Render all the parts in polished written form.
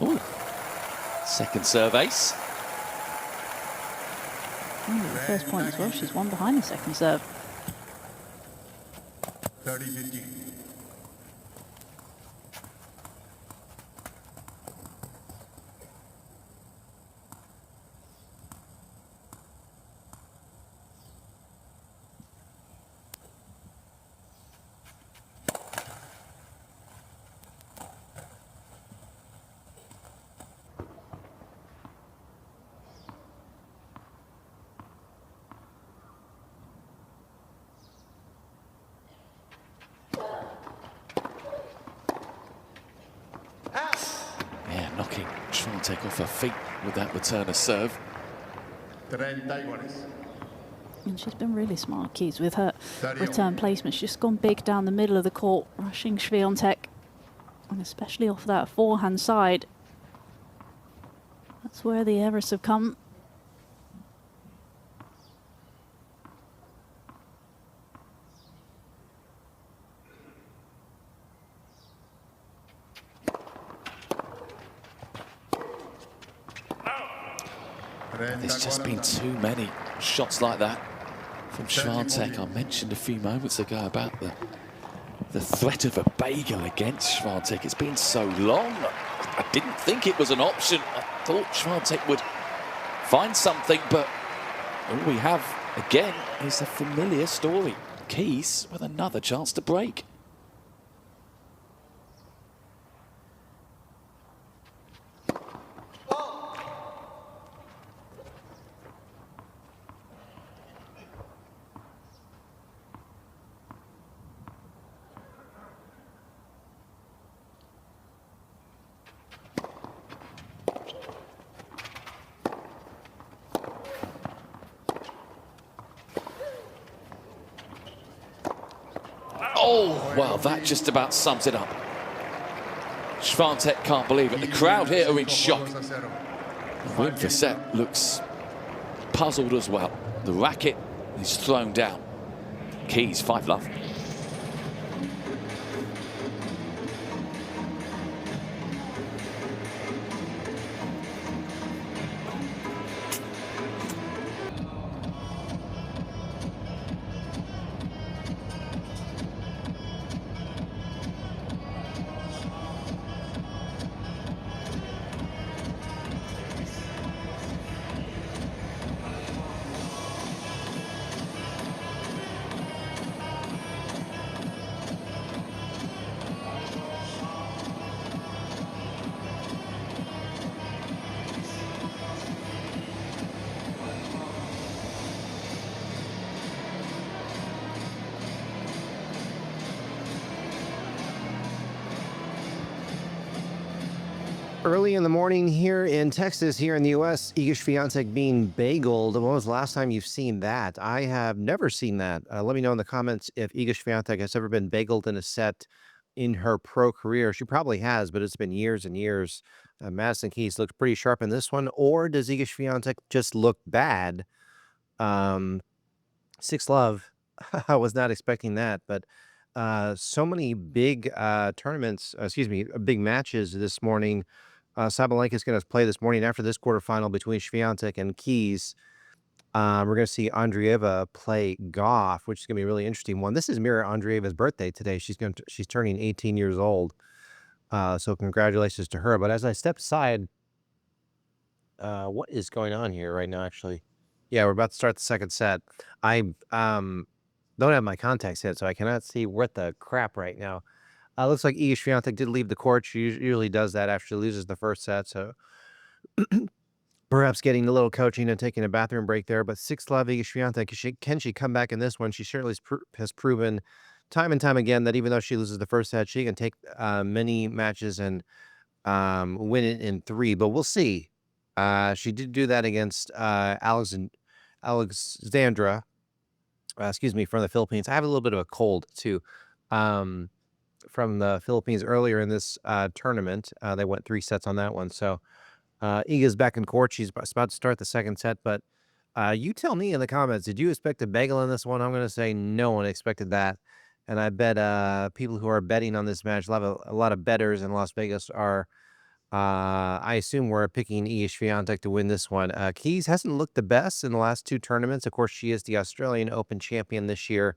Ooh. Second serve ace. The first point as well. She's one behind the second serve. 30-15. Yeah, knocking Świątek off her feet with that returner serve. 31. And she's been really smart, Keys, with her return placement. She's just gone big down the middle of the court, rushing Świątek. And especially off that forehand side. That's where the errors have come. There's just been too many shots like that from Świątek. I mentioned a few moments ago about the threat of a bagel against Świątek. It's been so long. I didn't think it was an option. I thought Świątek would find something, but all we have again is a familiar story. Keys with another chance to break. Oh, well, that just about sums it up. Świątek can't believe it. The crowd here are in shock. Win for set looks puzzled as well. The racket is thrown down. Keys, 5-love. Early in the morning here in Texas, here in the U.S., Iga Świątek being bageled. When was the last time you've seen that? I have never seen that. Let me know in the comments if Iga Świątek has ever been bageled in a set in her pro career. She probably has, but it's been years and years. Madison Keys looked pretty sharp in this one. Or does Iga Świątek just look bad? 6-love. I was not expecting that, but so many big tournaments, big matches this morning. Sabalenka is going to play this morning after this quarterfinal between Świątek and Keys. We're going to see Andreeva play Goff, which is going to be a really interesting one. This is Mira Andreeva's birthday today. She's turning 18 years old. So congratulations to her. But as I step aside, what is going on here right now, actually? Yeah, we're about to start the second set. I don't have my contacts yet, so I cannot see what the crap right now. Looks like Iga Świątek did leave the court. She usually does that after she loses the first set, so perhaps getting a little coaching and taking a bathroom break there. But 6-love Iga Świątek, can she come back in this one? She certainly has proven time and time again that even though she loses the first set, she can take many matches and win it in 3. But we'll see. She did do that against Alexandra, from the Philippines. I have a little bit of a cold too. From the Philippines earlier in this tournament. They went 3 sets on that one. So Iga's back in court. She's about to start the second set. But you tell me in the comments, did you expect a bagel in this one? I'm going to say no one expected that. And I bet people who are betting on this match, a lot of bettors in Las Vegas are I assume we're picking Iga Świątek to win this one. Keys hasn't looked the best in the last 2 tournaments. Of course, she is the Australian Open champion this year.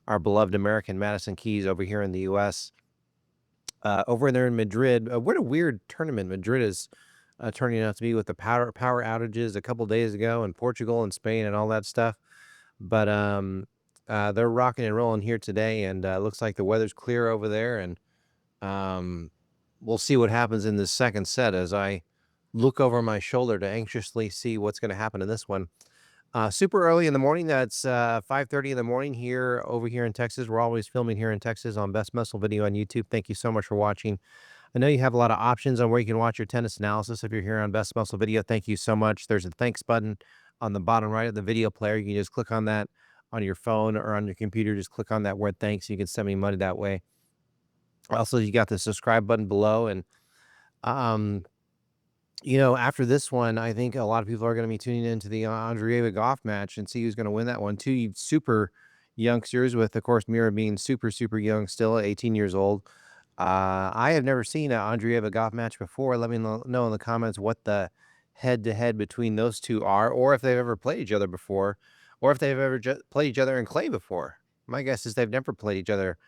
Our beloved American Madison Keys over here in the U.S. Over there in Madrid, what a weird tournament Madrid is turning out to be with the power outages a couple days ago in Portugal and Spain and all that stuff. But they're rocking and rolling here today, and looks like the weather's clear over there. And we'll see what happens in this second set as I look over my shoulder to anxiously see what's going to happen in this one. Super early in the morning. That's 5:30 in the morning here over here in Texas. We're always filming here in Texas on Best Muscle Video on YouTube. Thank you so much for watching. I know you have a lot of options on where you can watch your tennis analysis if you're here on Best Muscle Video. Thank you so much. There's a thanks button on the bottom right of the video player. You can just click on that on your phone or on your computer. Just click on that word thanks. You can send me money that way. Also, you got the subscribe button below. And after this one, I think a lot of people are going to be tuning into the Andreeva golf match and see who's going to win that one. 2 super youngsters, with, of course, Mira being super, super young still, 18 years old. I have never seen an Andreeva golf match before. Let me know in the comments what the head-to-head between those two are, or if they've ever played each other before, or if they've ever played each other in clay before. My guess is they've never played each other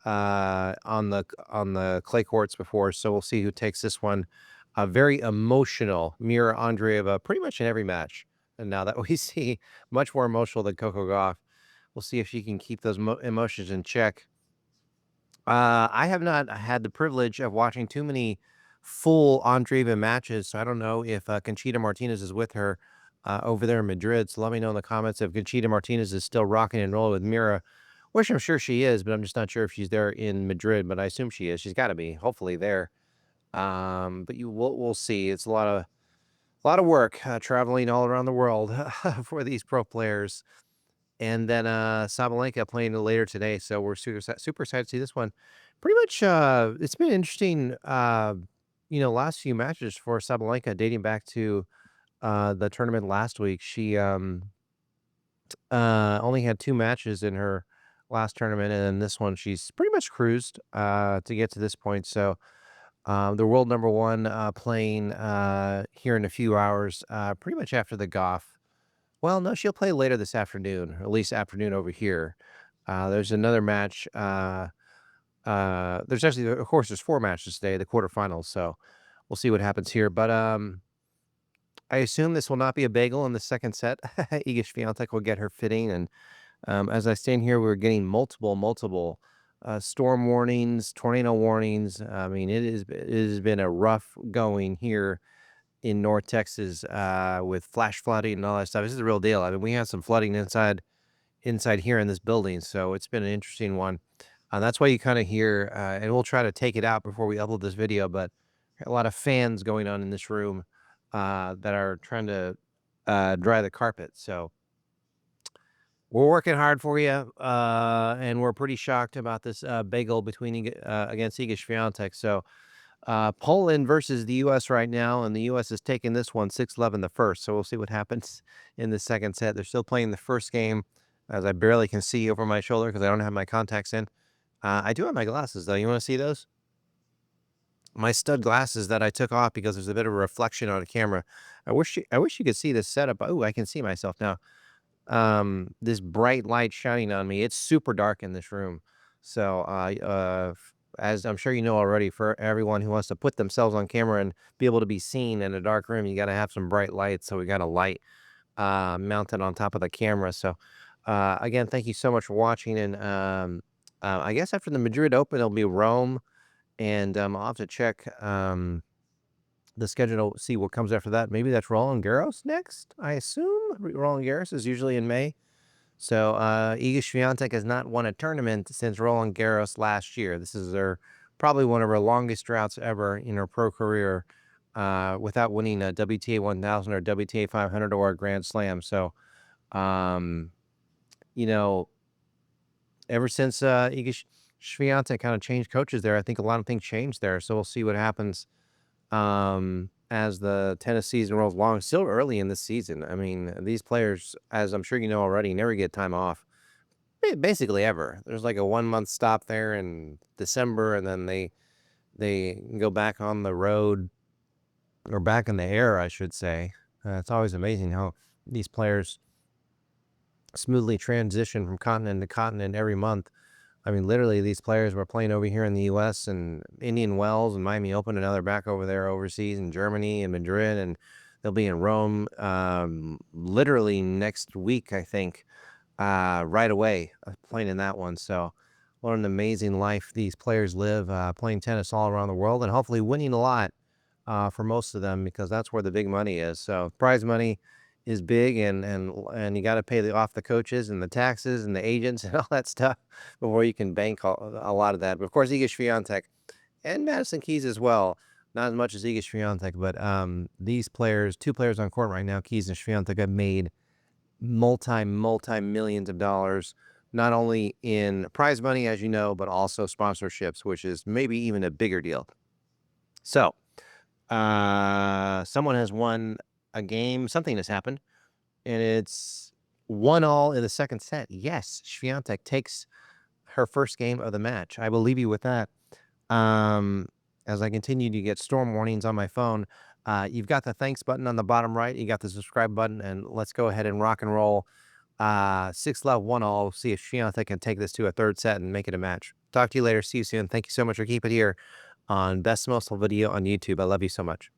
on the clay courts before, so we'll see who takes this one. A very emotional Mira Andreeva pretty much in every match, and now that we see much more emotional than Coco Gauff. We'll see if she can keep those emotions in check. I have not had the privilege of watching too many full Andreeva matches, so I don't know if Conchita Martinez is with her over there in Madrid. So let me know in the comments if Conchita Martinez is still rocking and rolling with Mira, which I'm sure she is, but I'm just not sure if she's there in Madrid, but I assume she is. She's got to be, hopefully, there. But we'll see. It's a lot of work traveling all around the world for these pro players. And then Sabalenka playing later today, so we're super excited to see this one. Pretty much, it's been interesting. Last few matches for Sabalenka dating back to the tournament last week. She only had 2 matches in her last tournament, and then this one she's pretty much cruised to get to this point. So the world number 1 playing here in a few hours, pretty much after the Goff. Well, no, she'll play later this afternoon, or at least afternoon over here. There's another match. There's actually, of course, there's 4 matches today, the quarterfinals. So we'll see what happens here. But I assume this will not be a bagel in the second set. Iga Świątek will get her fitting. And as I stand here, we're getting multiple storm warnings, tornado warnings. I mean, it has been a rough going here in North Texas with flash flooding and all that stuff. This is the real deal. I mean, we had some flooding inside here in this building, so it's been an interesting one. That's why you kind of hear, and we'll try to take it out before we upload this video, but a lot of fans going on in this room that are trying to dry the carpet. So we're working hard for you, and we're pretty shocked about this bagel between against Iga Świątek. So Poland versus the U.S. right now, and the U.S. is taking this one 6-11 the first. So we'll see what happens in the second set. They're still playing the first game, as I barely can see over my shoulder because I don't have my contacts in. I do have my glasses, though. You want to see those? My stud glasses that I took off because there's a bit of a reflection on the camera. I wish you could see this setup. Oh, I can see myself now. This bright light shining on me. It's super dark in this room. So as I'm sure you know already, for everyone who wants to put themselves on camera and be able to be seen in a dark room, you got to have some bright lights. So we got a light mounted on top of the camera. So again, thank you so much for watching. And I guess after the Madrid Open, it'll be Rome. And I'll have to check the schedule to see what comes after that. Maybe that's Roland Garros next, I assume. Roland Garros is usually in May. So Iga Świątek has not won a tournament since Roland Garros last year. This is probably one of her longest droughts ever in her pro career without winning a WTA 1000 or WTA 500 or a Grand Slam. So, ever since Iga Świątek kind of changed coaches there, I think a lot of things changed there. So we'll see what happens as the tennis season rolls along. Still early in this season. I mean, these players, as I'm sure you know already, never get time off. Basically ever. There's like a 1-month stop there in December, and then they go back on the road or back in the air, I should say. It's always amazing how these players smoothly transition from continent to continent every month. I mean, literally, these players were playing over here in the U.S. and Indian Wells and Miami Open, and now they're back over there overseas in Germany and Madrid, and they'll be in Rome literally next week, I think, right away, playing in that one. So what an amazing life these players live, playing tennis all around the world and hopefully winning a lot for most of them, because that's where the big money is. So prize money is big, and you got to pay off the coaches and the taxes and the agents and all that stuff before you can bank a lot of that. But of course, Iga Świątek and Madison Keys as well. Not as much as Iga Świątek, but these players, two players on court right now, Keys and Świątek, have made multi millions of dollars, not only in prize money, as you know, but also sponsorships, which is maybe even a bigger deal. So someone has won a game. Something has happened, and it's 1-1 in the second set. Yes, Świątek takes her first game of the match. I will leave you with that. As I continue to get storm warnings on my phone, you've got the thanks button on the bottom right. You got the subscribe button, and let's go ahead and rock and roll. 6-love, 1-1. See if Świątek can take this to a third set and make it a match. Talk to you later. See you soon. Thank you so much for keeping it here on Best Most Video on YouTube. I love you so much.